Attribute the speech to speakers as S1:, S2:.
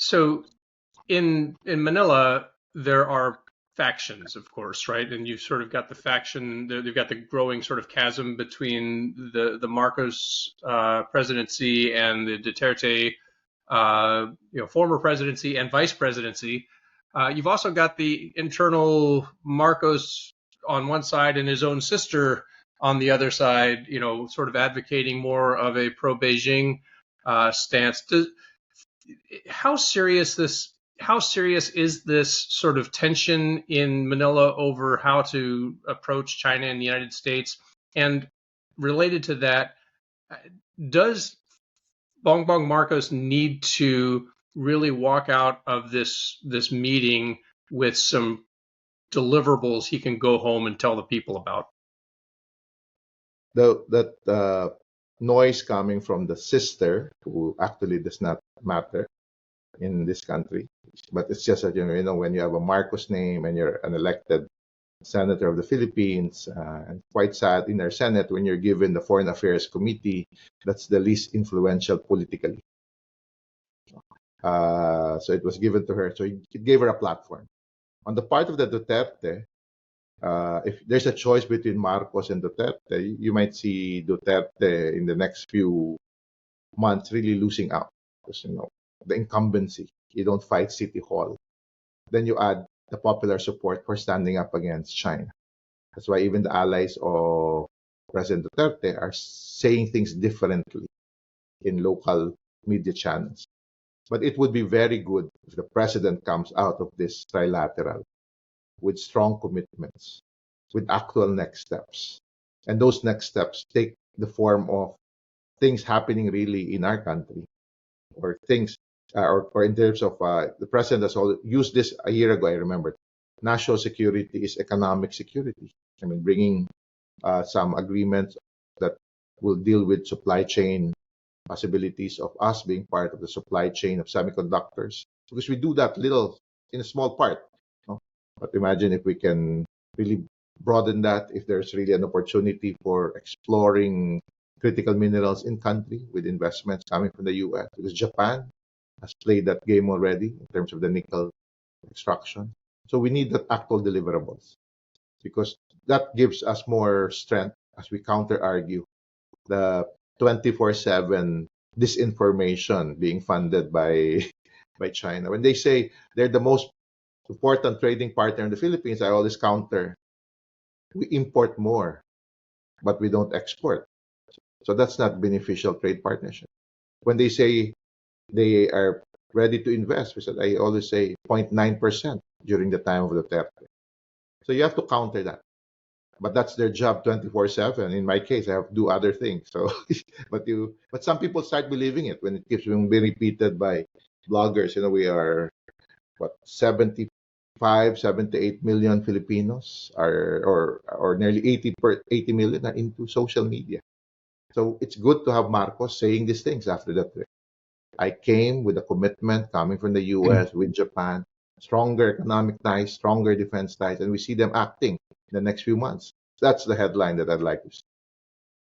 S1: So in Manila, there are factions, of course, right? And you've sort of got the faction, they've got the growing sort of chasm between the Marcos presidency and the Duterte, former presidency and vice presidency. You've also got the internal Marcos on one side and his own sister on the other side, sort of advocating more of a pro-Beijing stance. How serious is this sort of tension in Manila over how to approach China and the United States? And related to that, does Bongbong Marcos need to really walk out of this meeting with some deliverables he can go home and tell the people about?
S2: That noise coming from the sister, who actually does not matter in this country, but it's just that when you have a Marcos name and you're an elected senator of the Philippines, and quite sad in our Senate when you're given the Foreign Affairs Committee, that's the least influential politically. So it was given to her, so it gave her a platform. On the part of the Duterte, if there's a choice between Marcos and Duterte, you might see Duterte in the next few months really losing out because the incumbency. You don't fight City Hall. Then you add the popular support for standing up against China. That's why even the allies of President Duterte are saying things differently in local media channels. But it would be very good if the president comes out of this trilateral with strong commitments, with actual next steps. And those next steps take the form of things happening really in our country, or things, or in terms of the president has used this a year ago, I remember. National security is economic security. I mean, bringing some agreements that will deal with supply chain possibilities of us being part of the supply chain of semiconductors, because we do that little in a small part. But imagine if we can really broaden that, if there's really an opportunity for exploring critical minerals in country with investments coming from the US, because Japan has played that game already in terms of the nickel extraction. So we need that actual deliverables, because that gives us more strength as we counter-argue the 24/7 disinformation being funded by China. When they say they're the most important trading partner in the Philippines, I always counter. We import more, but we don't export. So that's not beneficial trade partnership. When they say they are ready to invest, I always say 0.9% during the time of the Duterte. So you have to counter that. But that's their job 24/7. In my case, I have to do other things. So, but some people start believing it when it keeps being repeated by bloggers. We are 78 million Filipinos or nearly 80 million are into social media. So it's good to have Marcos saying these things after that trip. I came with a commitment coming from the US with Japan, stronger economic ties, stronger defense ties, and we see them acting in the next few months. That's the headline that I'd like to see.